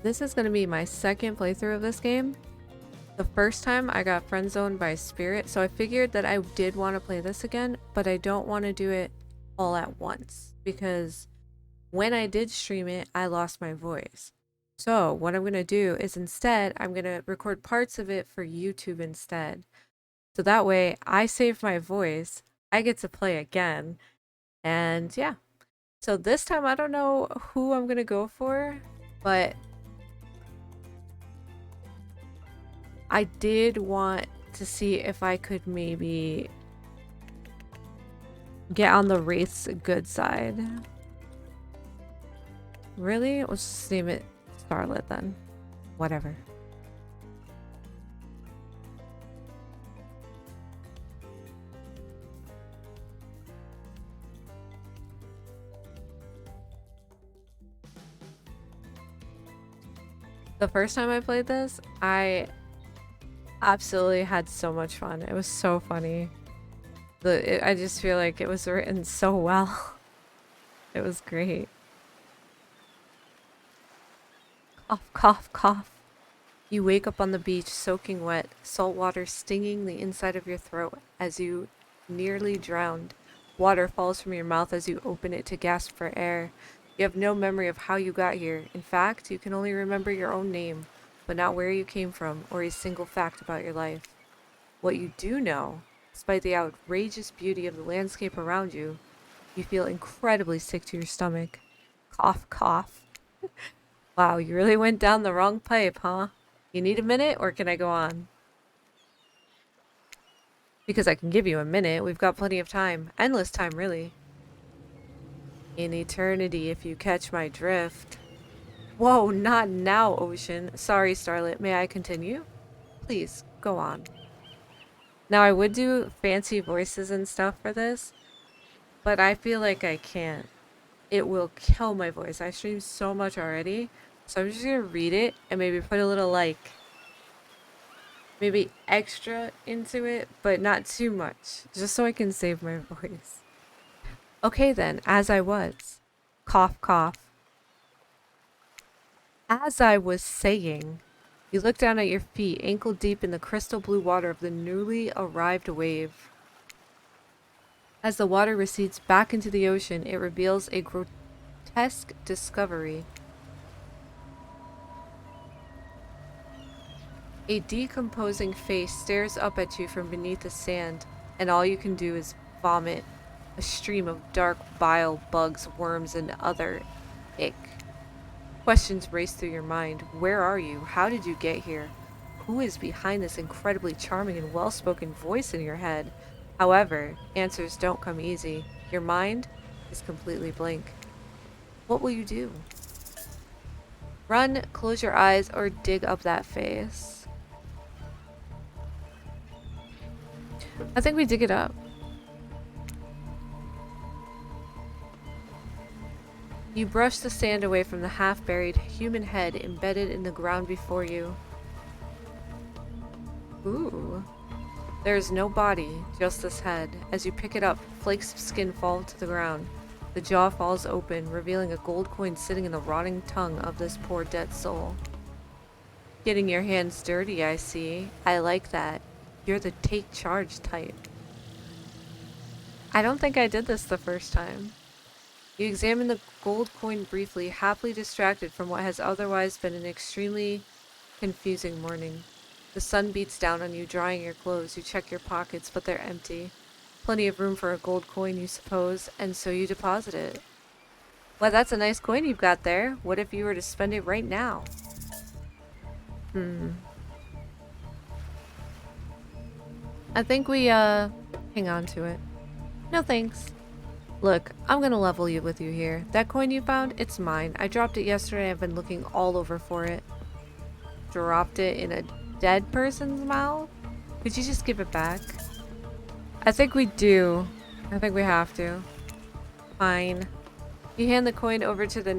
This is going to be my second playthrough of this game. The first time I got friend zoned by Spirit, so I figured that I did want to play this again, but I don't want to do it all at once because when I did stream it, I lost my voice. So what I'm going to do is instead, I'm going to record parts of it for YouTube instead. So that way I save my voice, I get to play again, and yeah. So this time I don't know who I'm going to go for, but I did want to see if I could maybe get on the Wraith's good side. Really? Let's just name it Starlet then. Whatever. The first time I played this, I absolutely had so much fun. It was so funny. I just feel like it was written so well. It was great. Cough, cough, cough. You wake up on the beach soaking wet, salt water stinging the inside of your throat as you nearly drowned. Water falls from your mouth as you open it to gasp for air. You have no memory of how you got here. In fact, you can only remember your own name, but not where you came from or a single fact about your life. What you do know, despite the outrageous beauty of the landscape around you, you feel incredibly sick to your stomach. Cough, cough. Wow, you really went down the wrong pipe, huh? You need a minute, or can I go on? Because I can give you a minute. We've got plenty of time. Endless time, really. In eternity, if you catch my drift. Whoa, not now, Ocean. Sorry, Starlet. May I continue? Please, go on. Now, I would do fancy voices and stuff for this, but I feel like I can't. It will kill my voice. I stream so much already, so I'm just gonna read it and maybe put a little, like, maybe extra into it, but not too much, just so I can save my voice. Okay then, as I was. Cough, cough. As I was saying, you look down at your feet, ankle deep in the crystal blue water of the newly arrived wave. As the water recedes back into the ocean, it reveals a grotesque discovery. A decomposing face stares up at you from beneath the sand, and all you can do is vomit a stream of dark bile, bugs, worms, and other ick. Questions race through your mind. Where are you? How did you get here? Who is behind this incredibly charming and well-spoken voice in your head? However, answers don't come easy. Your mind is completely blank. What will you do? Run, close your eyes, or dig up that face. I think we dig it up. You brush the sand away from the half-buried human head embedded in the ground before you. Ooh. There is no body, just this head. As you pick it up, flakes of skin fall to the ground. The jaw falls open, revealing a gold coin sitting in the rotting tongue of this poor dead soul. Getting your hands dirty, I see. I like that. You're the take charge type. I don't think I did this the first time. You examine the gold coin briefly, happily distracted from what has otherwise been an extremely confusing morning. The sun beats down on you, drying your clothes. You check your pockets, but they're empty. Plenty of room for a gold coin, you suppose, and so you deposit it. Well, that's a nice coin you've got there. What if you were to spend it right now? I think we, hang on to it. No thanks. Look, I'm gonna level you with you here. That coin you found, it's mine. I dropped it yesterday. I've been looking all over for it. Dropped it in a dead person's mouth? Could you just give it back? I think we do. I think we have to. Fine. You hand the coin over to the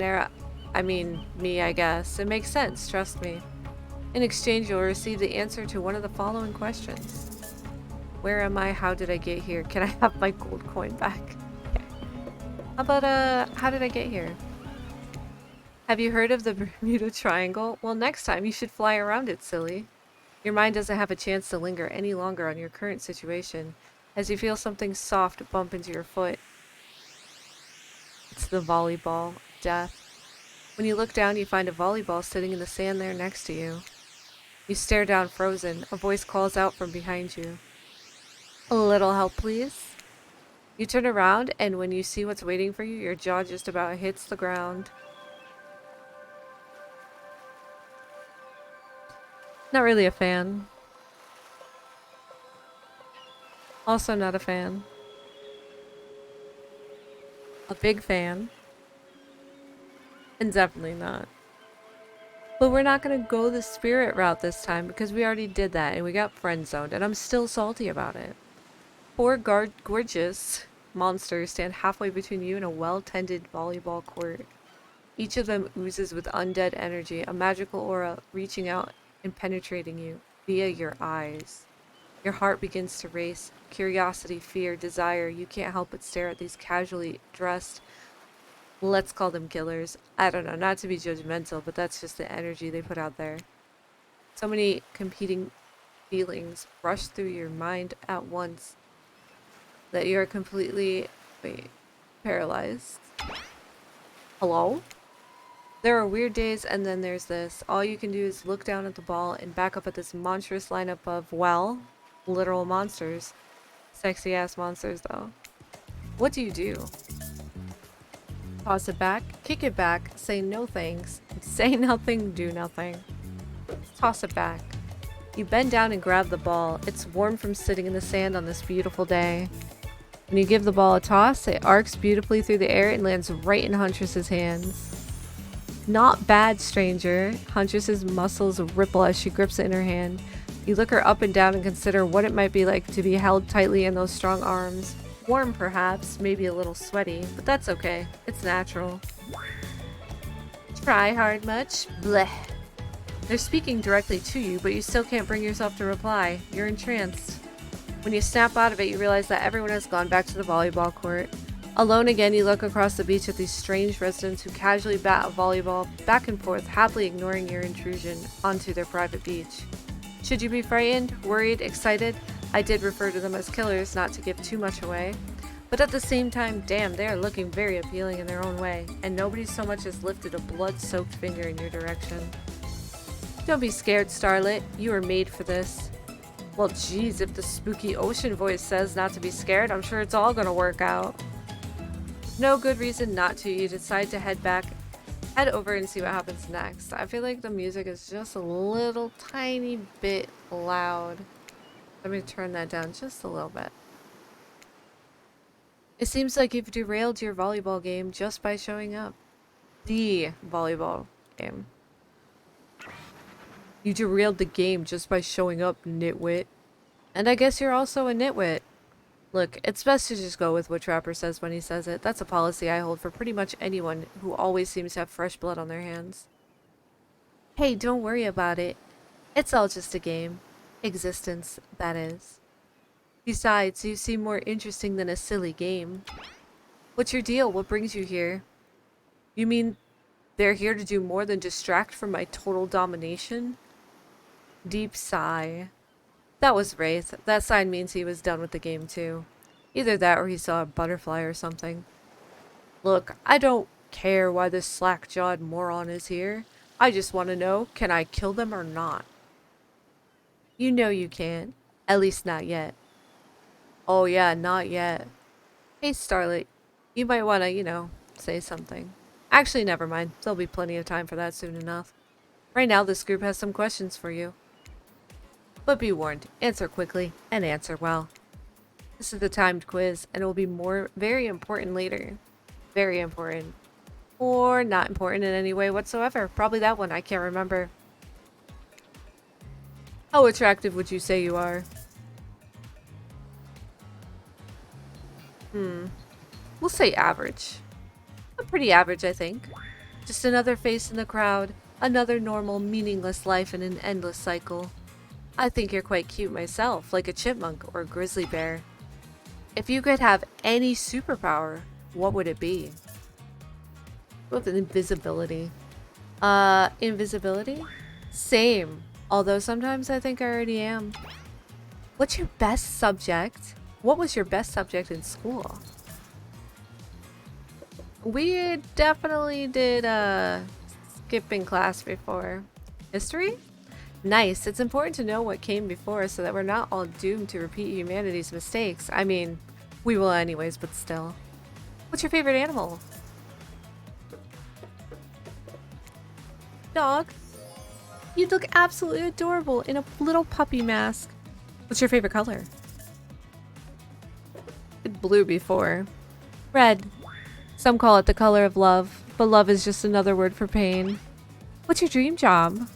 me, I guess. It makes sense, trust me. In exchange, you'll receive the answer to one of the following questions. Where am I? How did I get here? Can I have my gold coin back? Okay. How about, how did I get here? Have you heard of the Bermuda Triangle? Well, next time you should fly around it, silly. Your mind doesn't have a chance to linger any longer on your current situation as you feel something soft bump into your foot. It's the volleyball of death. When you look down, you find a volleyball sitting in the sand there next to you. You stare down frozen. A voice calls out from behind you. A little help, please? You turn around, and when you see what's waiting for you, your jaw just about hits the ground. Not really a fan. Also not a fan. A big fan. And definitely not. But we're not going to go the spirit route this time because we already did that and we got friend zoned and I'm still salty about it. Four gorgeous monsters stand halfway between you and a well-tended volleyball court. Each of them oozes with undead energy, a magical aura reaching out and penetrating you via your eyes. Your heart begins to race. Curiosity, fear, desire. You can't help but stare at these casually dressed, let's call them killers. I don't know, not to be judgmental, but that's just the energy they put out there. So many competing feelings rush through your mind at once that you're completely, paralyzed. Hello? There are weird days, and then there's this. All you can do is look down at the ball and back up at this monstrous lineup of, well, literal monsters. Sexy ass monsters, though. What do you do? Toss it back, kick it back, say no thanks, say nothing, do nothing. Toss it back. You bend down and grab the ball. It's warm from sitting in the sand on this beautiful day. When you give the ball a toss, it arcs beautifully through the air and lands right in Huntress's hands. Not bad, stranger. Huntress's muscles ripple as she grips it in her hand. You look her up and down and consider what it might be like to be held tightly in those strong arms. Warm, perhaps, maybe a little sweaty, but that's okay. It's natural. Try hard much? Bleh. They're speaking directly to you, but you still can't bring yourself to reply. You're entranced. When you snap out of it, you realize that everyone has gone back to the volleyball court. Alone again, you look across the beach at these strange residents who casually bat a volleyball back and forth, happily ignoring your intrusion onto their private beach. Should you be frightened, worried, excited? I did refer to them as killers, not to give too much away. But at the same time, damn, they are looking very appealing in their own way, and nobody so much as lifted a blood-soaked finger in your direction. Don't be scared, Starlet. You are made for this. Well, geez, if the spooky ocean voice says not to be scared, I'm sure it's all gonna work out. No good reason not to. You decide to head over and see what happens next. I feel like the music is just a little tiny bit loud. Let me turn that down just a little bit. It seems like you've derailed your volleyball game just by showing up. The volleyball game. You derailed the game just by showing up, nitwit. And I guess you're also a nitwit. Look, it's best to just go with what Trapper says when he says it. That's a policy I hold for pretty much anyone who always seems to have fresh blood on their hands. Hey, don't worry about it. It's all just a game. Existence, that is. Besides, you seem more interesting than a silly game. What's your deal? What brings you here? You mean they're here to do more than distract from my total domination? Deep sigh. That was Wraith. That sign means he was done with the game too. Either that or he saw a butterfly or something. Look, I don't care why this slack-jawed moron is here. I just want to know, can I kill them or not? You know you can't. At least not yet. Oh yeah, not yet. Hey Starlight, you might want to, say something. Actually, never mind. There'll be plenty of time for that soon enough. Right now, this group has some questions for you. But be warned, answer quickly and answer well. This is the timed quiz, and it will be very important later. Very important. Or not important in any way whatsoever. Probably that one, I can't remember. How attractive would you say you are? We'll say average. Pretty average, I think. Just another face in the crowd. Another normal, meaningless life in an endless cycle. I think you're quite cute myself, like a chipmunk or a grizzly bear. If you could have any superpower, what would it be? With invisibility. Invisibility? Same. Although sometimes I think I already am. What's your best subject? What was your best subject in school? We definitely did skipping class before. History? Nice. It's important to know what came before so that we're not all doomed to repeat humanity's mistakes. I mean, we will anyways, but still. What's your favorite animal? Dog. You look absolutely adorable in a little puppy mask. What's your favorite color? Blue before. Red. Some call it the color of love, but love is just another word for pain. What's your dream job?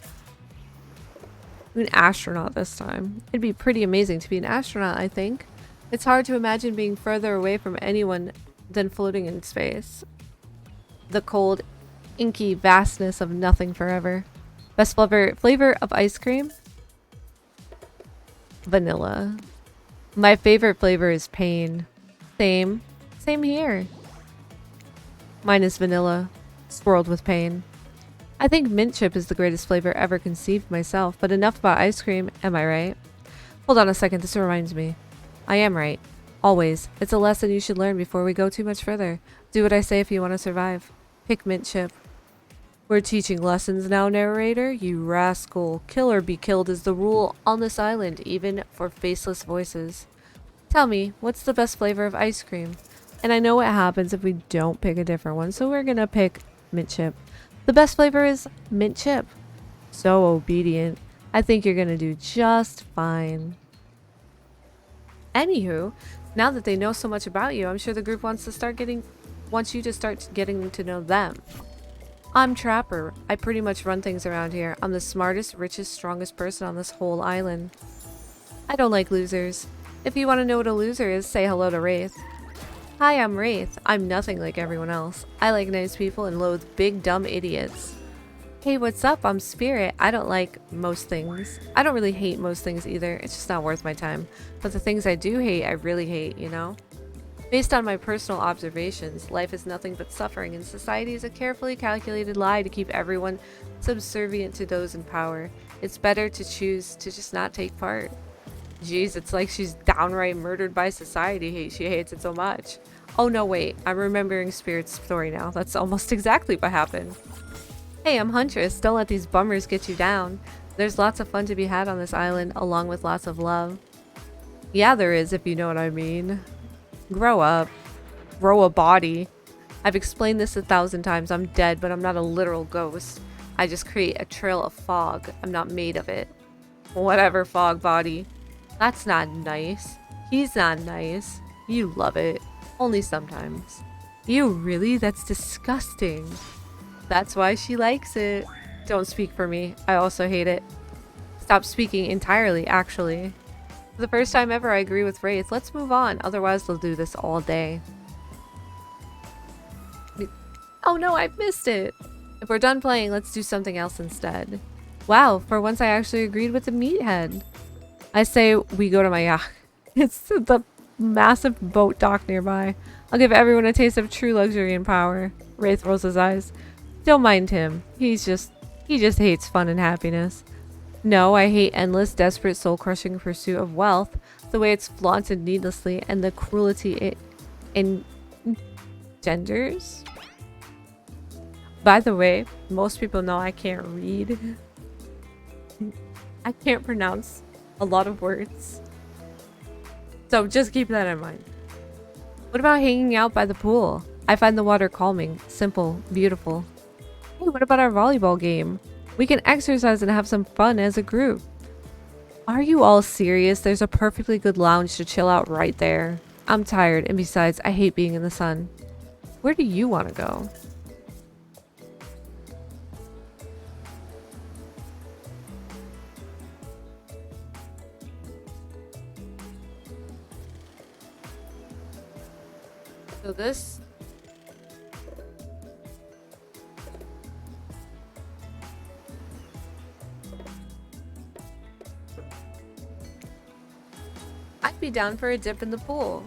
An astronaut this time. It'd be pretty amazing to be an astronaut, I think. It's hard to imagine being further away from anyone than floating in space. The cold, inky vastness of nothing forever. Best flavor of ice cream? Vanilla. My favorite flavor is pain. Same. Same here. Mine is vanilla, swirled with pain. I think mint chip is the greatest flavor ever conceived myself, but enough about ice cream, am I right? Hold on a second, this reminds me. I am right. Always. It's a lesson you should learn before we go too much further. Do what I say if you want to survive. Pick mint chip. We're teaching lessons now, narrator. You rascal. Kill or be killed is the rule on this island, even for faceless voices. Tell me, what's the best flavor of ice cream? And I know what happens if we don't pick a different one, so we're gonna pick mint chip. The best flavor is mint chip. So obedient. I think you're gonna do just fine. Anywho, now that they know so much about you, I'm sure the group wants you to start getting to know them. I'm Trapper. I pretty much run things around here. I'm the smartest, richest, strongest person on this whole island. I don't like losers. If you want to know what a loser is, say hello to Wraith. Hi, I'm Wraith. I'm nothing like everyone else. I like nice people and loathe big, dumb idiots. Hey, what's up? I'm Spirit. I don't like most things. I don't really hate most things either. It's just not worth my time. But the things I do hate, I really hate, you know? Based on my personal observations, life is nothing but suffering, and society is a carefully calculated lie to keep everyone subservient to those in power. It's better to choose to just not take part. Jeez, it's like she's downright murdered by society. She hates it so much. Oh no, wait. I'm remembering Spirit's story now. That's almost exactly what happened. Hey, I'm Huntress. Don't let these bummers get you down. There's lots of fun to be had on this island, along with lots of love. Yeah, there is, if you know what I mean. Grow up. Grow a body. I've explained this 1,000 times. I'm dead, but I'm not a literal ghost. I just create a trail of fog. I'm not made of it. Whatever, fog body. That's not nice. He's not nice. You love it. Only sometimes. Ew, really? That's disgusting. That's why she likes it. Don't speak for me. I also hate it. Stop speaking entirely, actually. For the first time ever, I agree with Wraith. Let's move on. Otherwise, they'll do this all day. Oh no, I missed it. If we're done playing, let's do something else instead. Wow, for once I actually agreed with the meathead. I say we go to my yacht. It's the massive boat dock nearby. I'll give everyone a taste of true luxury and power. Wraith rolls his eyes. Don't mind him. He just hates fun and happiness. No, I hate endless, desperate, soul-crushing pursuit of wealth, the way it's flaunted needlessly, and the cruelty it engenders. By the way, most people know I can't read. I can't pronounce a lot of words. So just keep that in mind. What about hanging out by the pool? I find the water calming, simple, beautiful. Hey, what about our volleyball game? We can exercise and have some fun as a group. Are you all serious? There's a perfectly good lounge to chill out right there. I'm tired, and besides, I hate being in the sun. Where do you want to go? So this... I'd be down for a dip in the pool.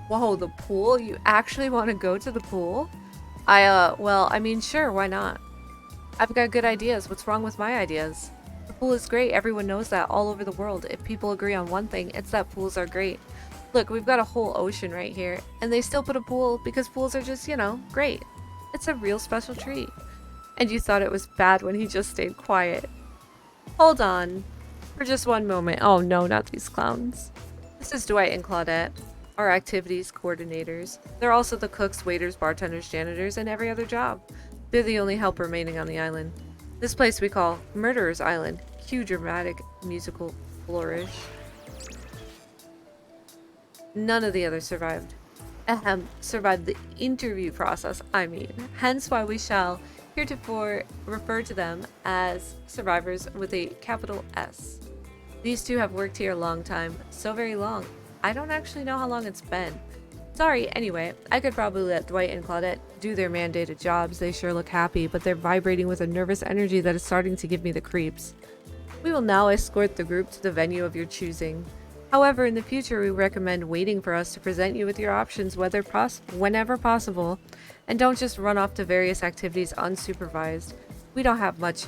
Whoa, the pool? You actually want to go to the pool? Well, I mean, sure, why not? I've got good ideas. What's wrong with my ideas? The pool is great. Everyone knows that all over the world. If people agree on one thing, it's that pools are great. Look, we've got a whole ocean right here, and they still put a pool because pools are just, great. It's a real special treat. And you thought it was bad when he just stayed quiet. Hold on. For just one moment. Oh no, not these clowns. This is Dwight and Claudette, our activities coordinators. They're also the cooks, waiters, bartenders, janitors, and every other job. They're the only help remaining on the island. This place we call Murderer's Island. Cue dramatic musical flourish. None of the others survived. Ahem, survived the interview process, I mean. Hence why we shall heretofore refer to them as survivors with a capital S. These two have worked here a long time. So very long. I don't actually know how long it's been. Sorry, anyway, I could probably let Dwight and Claudette do their mandated jobs. They sure look happy, but they're vibrating with a nervous energy that is starting to give me the creeps. We will now escort the group to the venue of your choosing. However, in the future, we recommend waiting for us to present you with your options whenever possible, and don't just run off to various activities unsupervised. We don't have much.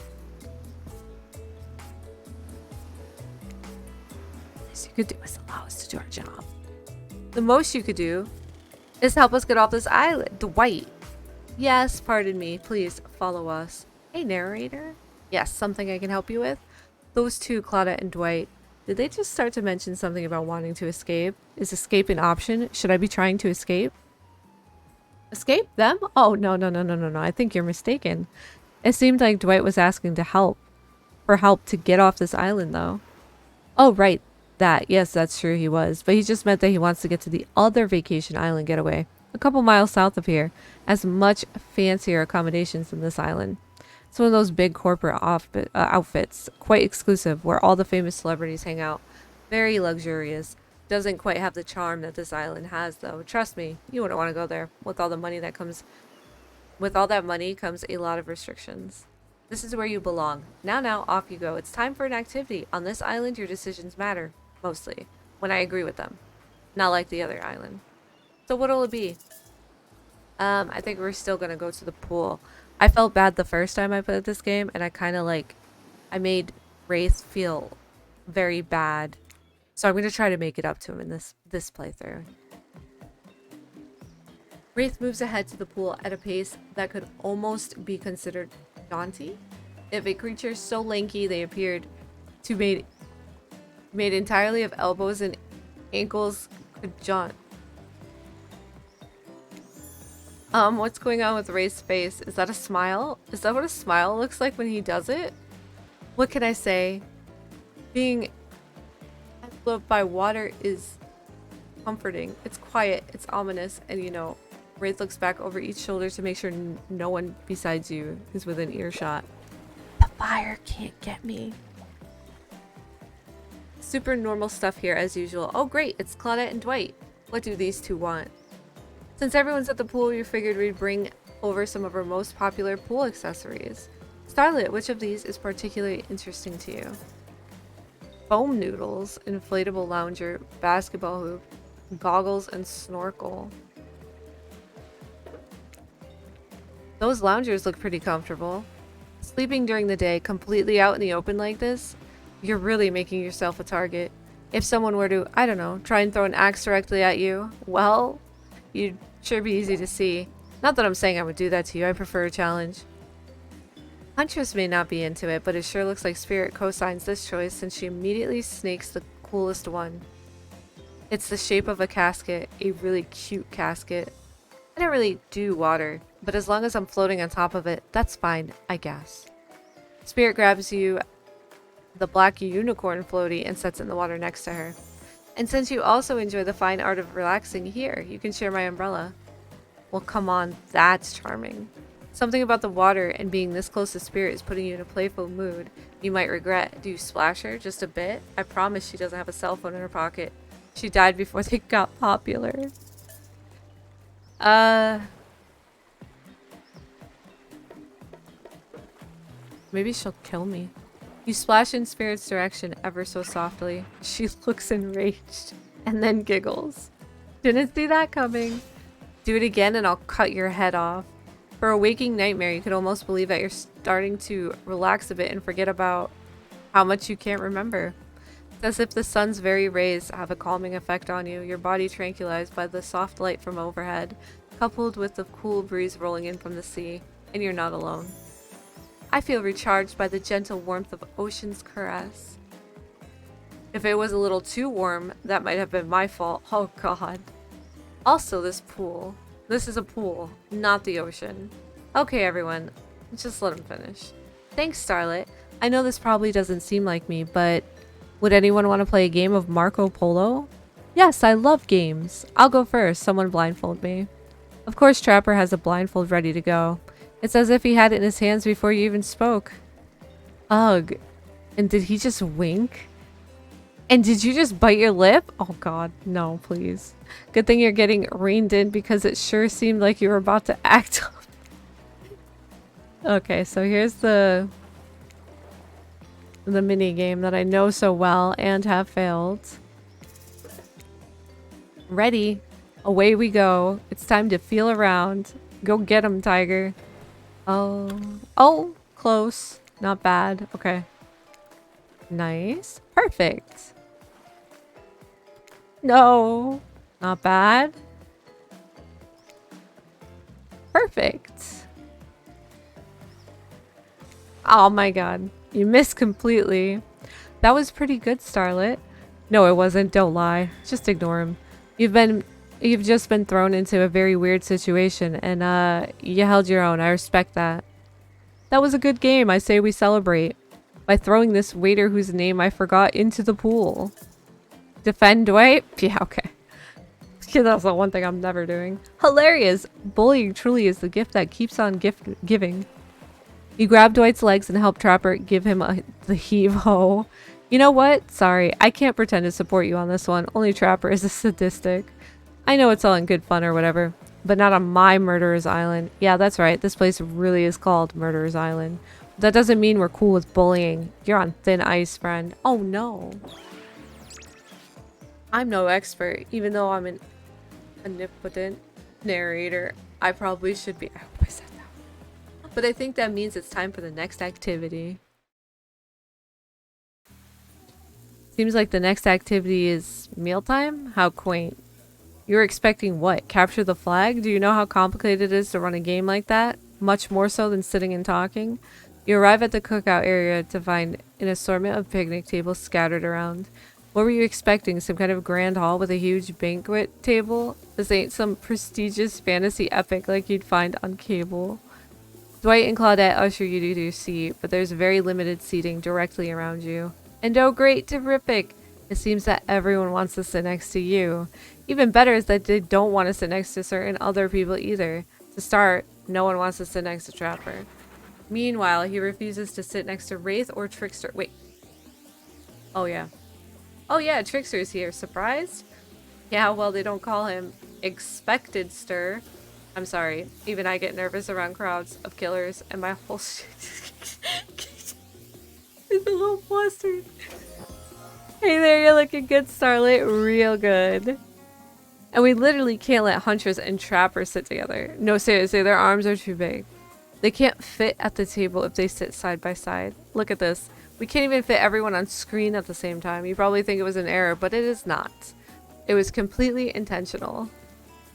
The least you could do is allow us to do our job. The most you could do is help us get off this island. Dwight. Yes, pardon me. Please follow us. Hey, narrator. Yes, something I can help you with? Those two, Claudette and Dwight. Did they just start to mention something about wanting to escape? Is escape an option? Should I be trying to escape? Escape them? Oh, no. I think you're mistaken. It seemed like Dwight was asking for help to get off this island, though. Oh, right. That. Yes, that's true, he was. But he just meant that he wants to get to the other vacation island getaway, a couple miles south of here, as much fancier accommodations than this island. It's one of those big corporate outfits, quite exclusive, where all the famous celebrities hang out. Very luxurious. Doesn't quite have the charm that this island has, though. Trust me, you wouldn't want to go there. With all that money comes a lot of restrictions. This is where you belong. Now, off you go. It's time for an activity. On this island, your decisions matter. Mostly. When I agree with them. Not like the other island. So what'll it be? I think we're still gonna go to the pool. I felt bad the first time I played this game, and I made Wraith feel very bad. So I'm going to try to make it up to him in this playthrough. Wraith moves ahead to the pool at a pace that could almost be considered jaunty. If a creature so lanky they appeared to made entirely of elbows and ankles could jaunt. What's going on with Wraith's face? Is that a smile? Is that what a smile looks like when he does it? What can I say? Being enveloped by water is comforting. It's quiet, it's ominous, and Wraith looks back over each shoulder to make sure no one besides you is within earshot. The fire can't get me. Super normal stuff here as usual. Oh great, it's Claudette and Dwight. What do these two want? Since everyone's at the pool, we figured we'd bring over some of our most popular pool accessories. Starlet, which of these is particularly interesting to you? Foam noodles, inflatable lounger, basketball hoop, goggles, and snorkel. Those loungers look pretty comfortable. Sleeping during the day completely out in the open like this, you're really making yourself a target. If someone were to, I don't know, try and throw an axe directly at you, well, you'd sure be easy to see. Not that I'm saying I would do that to you, I prefer a challenge. Huntress may not be into it, but it sure looks like Spirit co-signs this choice since she immediately snakes the coolest one. It's the shape of a casket, a really cute casket. I don't really do water, but as long as I'm floating on top of it, that's fine, I guess. Spirit grabs you the black unicorn floaty and sets it in the water next to her. And since you also enjoy the fine art of relaxing here, you can share my umbrella. Well, come on, that's charming. Something about the water and being this close to Spirit is putting you in a playful mood you might regret. Do you splash her just a bit? I promise she doesn't have a cell phone in her pocket. She died before they got popular. Maybe she'll kill me. You splash in Spirit's direction ever so softly. She looks enraged and then giggles. Didn't see that coming. Do it again and I'll cut your head off. For a waking nightmare, you could almost believe that you're starting to relax a bit and forget about how much you can't remember. It's as if the sun's very rays have a calming effect on you, your body tranquilized by the soft light from overhead, coupled with the cool breeze rolling in from the sea, and you're not alone. I feel recharged by the gentle warmth of ocean's caress. If it was a little too warm, that might have been my fault. Oh god. Also, this pool. This is a pool, not the ocean. Okay, everyone. Just let him finish. Thanks, Starlet. I know this probably doesn't seem like me, but would anyone want to play a game of Marco Polo? Yes, I love games. I'll go first. Someone blindfold me. Of course, Trapper has a blindfold ready to go. It's as if he had it in his hands before you even spoke. Ugh. And did he just wink? And did you just bite your lip? Oh god, no, please. Good thing you're getting reined in because it sure seemed like you were about to act up. Okay, so here's the mini game that I know so well and have failed. Ready. Away we go. It's time to feel around. Go get him, Tiger. Oh, close. Not bad. Okay. Nice. Perfect. No. Not bad. Perfect. Oh my god. You missed completely. That was pretty good, Starlet. No, it wasn't. Don't lie. Just ignore him. You've just been thrown into a very weird situation, and you held your own. I respect that. That was a good game. I say we celebrate by throwing this waiter whose name I forgot into the pool. Defend, Dwight? Yeah, okay. Yeah, that's the one thing I'm never doing. Hilarious! Bullying truly is the gift that keeps on giving. You grab Dwight's legs and help Trapper give him the heave-ho. You know what? Sorry, I can't pretend to support you on this one. Only Trapper is a sadistic. I know it's all in good fun or whatever, but not on my Murderer's Island. Yeah, that's right. This place really is called Murderer's Island. That doesn't mean we're cool with bullying. You're on thin ice, friend. Oh no. I'm no expert, even though I'm an omnipotent narrator. I probably should be. I hope I said that. But I think that means it's time for the next activity. Seems like the next activity is mealtime? How quaint. You're expecting what? Capture the flag? Do you know how complicated it is to run a game like that? Much more so than sitting and talking. You arrive at the cookout area to find an assortment of picnic tables scattered around. What were you expecting? Some kind of grand hall with a huge banquet table? This ain't some prestigious fantasy epic like you'd find on cable. Dwight and Claudette usher you to your seat, but there's very limited seating directly around you. And oh great, terrific! It seems that everyone wants to sit next to you. Even better is that they don't want to sit next to certain other people either. To start, no one wants to sit next to Trapper. Meanwhile, he refuses to sit next to Wraith or Trickster. Wait. Oh yeah. Oh yeah, Trickster's here. Surprised? Yeah, well, they don't call him Expected Stir. I'm sorry. Even I get nervous around crowds of killers, and my whole shit is a little flustered. Hey there, you're looking good, Starlet. Real good. And we literally can't let Huntress and Trapper sit together. No, seriously, their arms are too big. They can't fit at the table if they sit side by side. Look at this. We can't even fit everyone on screen at the same time. You probably think it was an error, but it is not. It was completely intentional.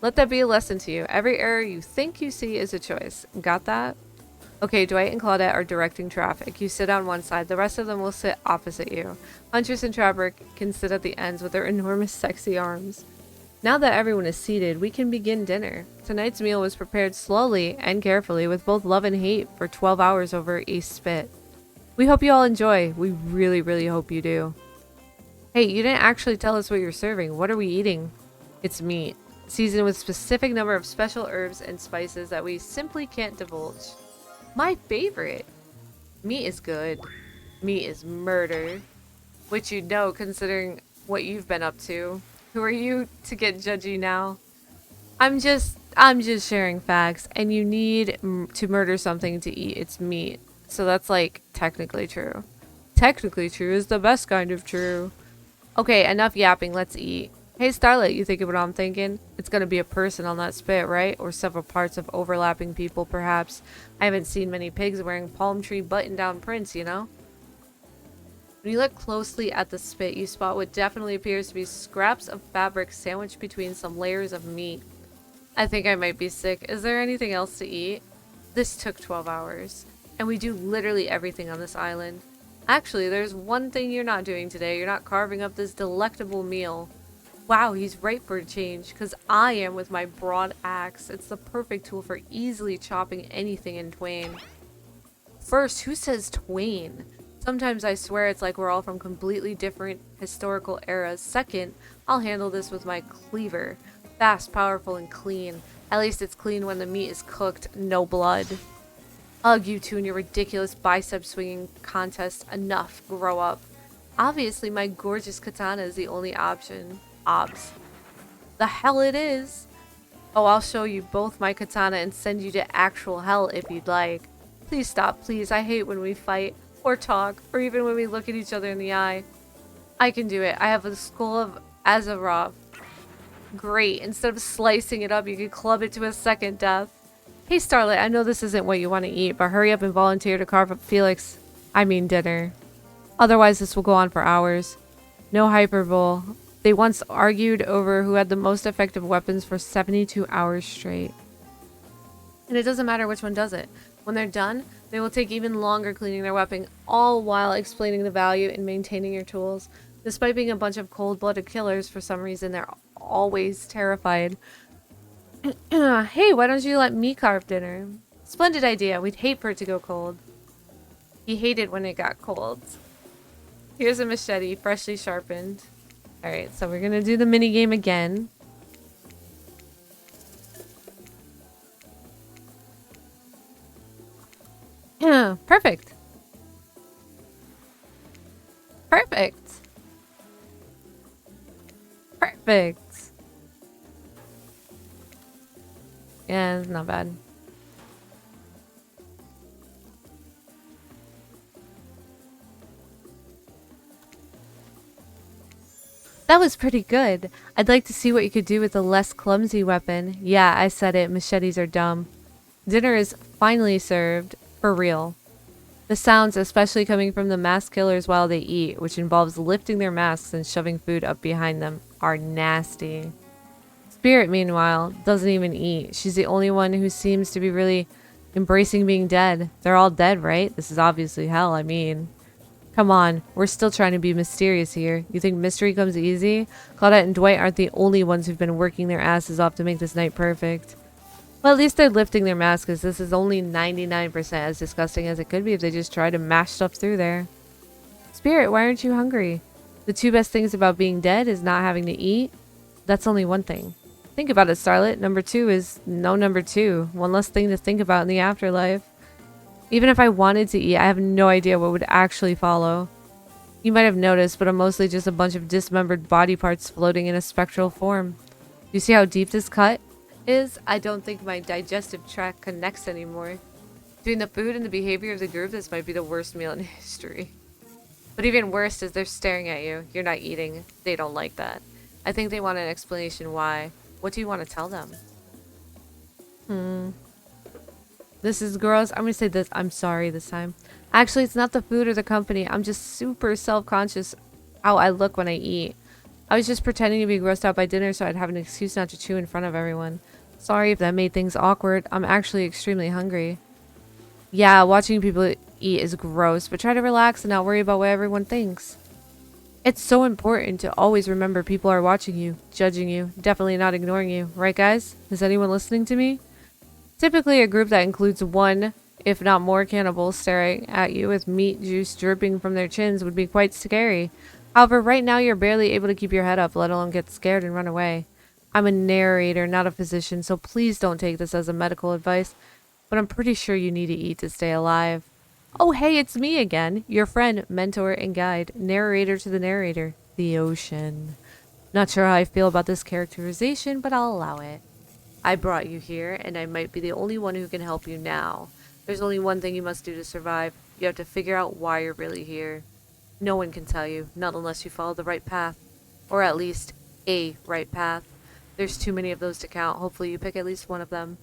Let that be a lesson to you. Every error you think you see is a choice. Got that? Okay, Dwight and Claudette are directing traffic. You sit on one side. The rest of them will sit opposite you. Huntress and Trapper can sit at the ends with their enormous sexy arms. Now that everyone is seated, we can begin dinner. Tonight's meal was prepared slowly and carefully with both love and hate for 12 hours over a spit. We hope you all enjoy. We really, really hope you do. Hey, you didn't actually tell us what you're serving. What are we eating? It's meat, seasoned with a specific number of special herbs and spices that we simply can't divulge. My favorite. Meat is good. Meat is murder. Which you know considering what you've been up to. Who are you to get judgy now? I'm just sharing facts, and you need to murder something to eat its meat. So that's like technically true. Technically true is the best kind of true. Okay, enough yapping, let's eat. Hey Starlight, you thinking what I'm thinking? It's gonna be a person on that spit, right? Or several parts of overlapping people, perhaps. I haven't seen many pigs wearing palm tree button-down prints, you know? When you look closely at the spit, you spot what definitely appears to be scraps of fabric sandwiched between some layers of meat. I think I might be sick. Is there anything else to eat? This took 12 hours. And we do literally everything on this island. Actually, there's one thing you're not doing today. You're not carving up this delectable meal. Wow, he's right for a change, because I am with my broad axe. It's the perfect tool for easily chopping anything in twain. First, who says twain? Sometimes I swear it's like we're all from completely different historical eras. Second, I'll handle this with my cleaver. Fast, powerful, and clean. At least it's clean when the meat is cooked, no blood. Ugh, you two and your ridiculous bicep swinging contest. Enough, grow up. Obviously, my gorgeous katana is the only option. Obs. The hell it is! Oh, I'll show you both my katana and send you to actual hell if you'd like. Please stop, please. I hate when we fight, or talk, or even when we look at each other in the eye. I can do it. I have the skull of Azarov. Great. Instead of slicing it up, you can club it to a second death. Hey, Starlight, I know this isn't what you want to eat, but hurry up and volunteer to carve up Felix. I mean dinner. Otherwise, this will go on for hours. No hyperbole. They once argued over who had the most effective weapons for 72 hours straight. And it doesn't matter which one does it. When they're done, they will take even longer cleaning their weapon, all while explaining the value in maintaining your tools. Despite being a bunch of cold-blooded killers, for some reason they're always terrified. Hey, why don't you let me carve dinner? Splendid idea. We'd hate for it to go cold. He hated when it got cold. Here's a machete, freshly sharpened. Alright, so we're gonna do the mini game again. Yeah, perfect. Perfect. Perfect. Yeah, it's not bad. That was pretty good. I'd like to see what you could do with a less clumsy weapon. Yeah, I said it. Machetes are dumb. Dinner is finally served. For real. The sounds, especially coming from the masked killers while they eat, which involves lifting their masks and shoving food up behind them, are nasty. Spirit, meanwhile, doesn't even eat. She's the only one who seems to be really embracing being dead. They're all dead, right? This is obviously hell, I mean. Come on, we're still trying to be mysterious here. You think mystery comes easy? Claudette and Dwight aren't the only ones who've been working their asses off to make this night perfect. Well, at least they're lifting their masks, because this is only 99% as disgusting as it could be if they just tried to mash stuff through there. Spirit, why aren't you hungry? The two best things about being dead is not having to eat. That's only one thing. Think about it, Starlet. Number two is no number two. One less thing to think about in the afterlife. Even if I wanted to eat, I have no idea what would actually follow. You might have noticed, but I'm mostly just a bunch of dismembered body parts floating in a spectral form. You see how deep this cut is? I don't think my digestive tract connects anymore. Between the food and the behavior of the group, this might be the worst meal in history. But even worse is they're staring at you. You're not eating. They don't like that. I think they want an explanation why. What do you want to tell them? This is gross. I'm gonna say this. I'm sorry this time. Actually, it's not the food or the company. I'm just super self-conscious how I look when I eat. I was just pretending to be grossed out by dinner so I'd have an excuse not to chew in front of everyone. Sorry if that made things awkward. I'm actually extremely hungry. Yeah, watching people eat is gross, but try to relax and not worry about what everyone thinks. It's so important to always remember people are watching you, judging you, definitely not ignoring you. Right, guys? Is anyone listening to me? Typically a group that includes one, if not more cannibals staring at you with meat juice dripping from their chins would be quite scary. However, right now you're barely able to keep your head up, let alone get scared and run away. I'm a narrator, not a physician, so please don't take this as a medical advice, but I'm pretty sure you need to eat to stay alive. Oh, hey, it's me again, your friend, mentor, and guide, narrator to the narrator, the ocean. Not sure how I feel about this characterization, but I'll allow it. I brought you here, and I might be the only one who can help you now. There's only one thing you must do to survive. You have to figure out why you're really here. No one can tell you, not unless you follow the right path. Or at least, a right path. There's too many of those to count. Hopefully you pick at least one of them.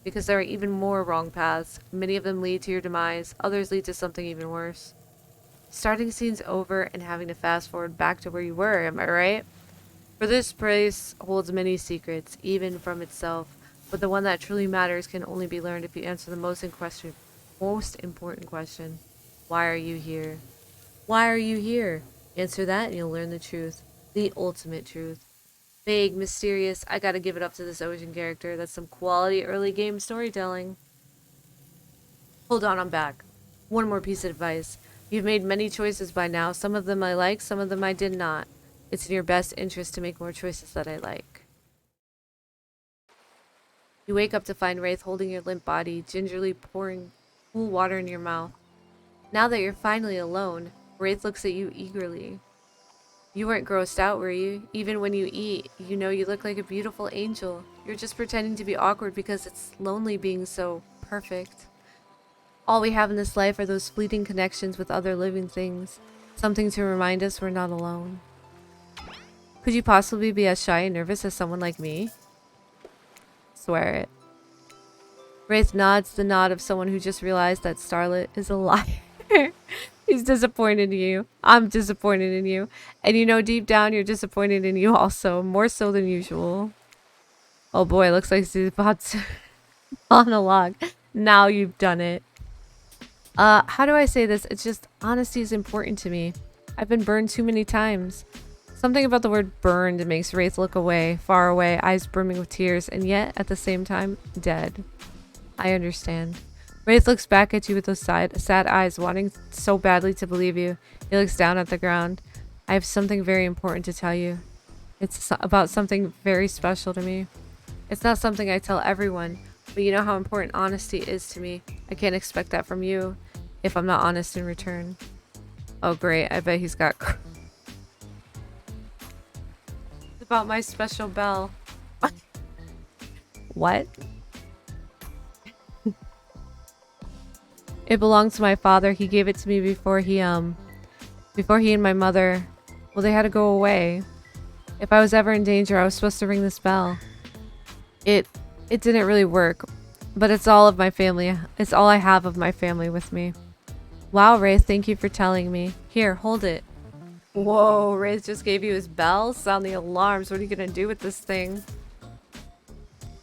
Because there are even more wrong paths. Many of them lead to your demise. Others lead to something even worse. Starting scenes over and having to fast forward back to where you were, am I right? For this place holds many secrets, even from itself. But the one that truly matters can only be learned if you answer the most important question. Why are you here? Why are you here? Answer that and you'll learn the truth. The ultimate truth. Vague, mysterious, I gotta give it up to this Ocean character. That's some quality early game storytelling. Hold on, I'm back. One more piece of advice. You've made many choices by now. Some of them I like, some of them I did not. It's in your best interest to make more choices that I like. You wake up to find Wraith holding your limp body, gingerly pouring cool water in your mouth. Now that you're finally alone, Wraith looks at you eagerly. You weren't grossed out, were you? Even when you eat, you know you look like a beautiful angel. You're just pretending to be awkward because it's lonely being so perfect. All we have in this life are those fleeting connections with other living things. Something to remind us we're not alone. Could you possibly be as shy and nervous as someone like me? Swear it. Wraith nods the nod of someone who just realized that Starlet is a liar. He's disappointed in you. I'm disappointed in you. And you know deep down you're disappointed in you also. More so than usual. Oh boy, looks like he's about to monologue. Now you've done it. How do I say this? It's just honesty is important to me. I've been burned too many times. Something about the word burned makes Wraith look away, far away, eyes brimming with tears, and yet, at the same time, dead. I understand. Wraith looks back at you with those sad eyes, wanting so badly to believe you. He looks down at the ground. I have something very important to tell you. It's about something very special to me. It's not something I tell everyone, but you know how important honesty is to me. I can't expect that from you if I'm not honest in return. Oh great, I bet he's got... It's about my special bell. What? It belonged to my father. He gave it to me before he and my mother, well, they had to go away. If I was ever in danger, I was supposed to ring this bell. It didn't really work, but it's all of my family. It's all I have of my family with me. Wow, Wraith, thank you for telling me. Here, hold it. Whoa, Wraith just gave you his bell? Sound the alarms. What are you gonna do with this thing?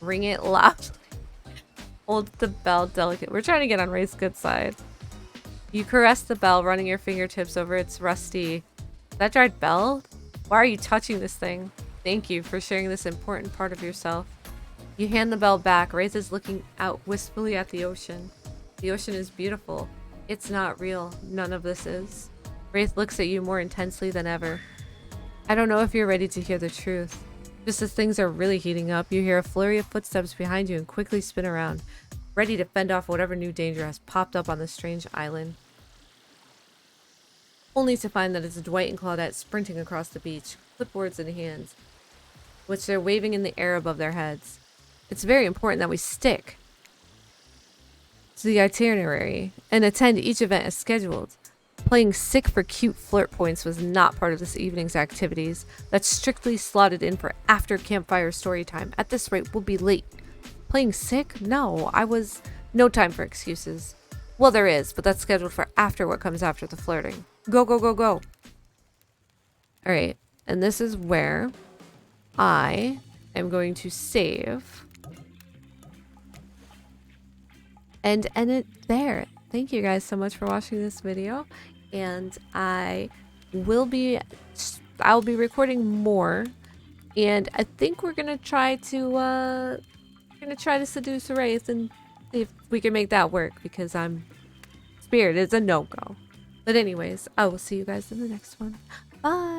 Ring it loudly. Hold the bell delicate. We're trying to get on Wraith's good side. You caress the bell, running your fingertips over its rusty... Is that dried bell? Why are you touching this thing? Thank you for sharing this important part of yourself. You hand the bell back. Wraith is looking out wistfully at the ocean. The ocean is beautiful. It's not real. None of this is. Wraith looks at you more intensely than ever. I don't know if you're ready to hear the truth. Just as things are really heating up, you hear a flurry of footsteps behind you and quickly spin around, ready to fend off whatever new danger has popped up on this strange island. Only to find that it's Dwight and Claudette sprinting across the beach, clipboards in hands, which they're waving in the air above their heads. It's very important that we stick to the itinerary and attend each event as scheduled. Playing sick for cute flirt points was not part of this evening's activities. That's strictly slotted in for after campfire story time. At this rate, we'll be late. Playing sick? No, no time for excuses. Well, there is, but that's scheduled for after what comes after the flirting. Go, go, go, go. Alright, and this is where I am going to save. And end it there. Thank you guys so much for watching this video, and I'll be recording more, and I think we're gonna try to seduce Wraith and see if we can make that work, because Spirit is a no-go. But anyways, I will see you guys in the next one. Bye.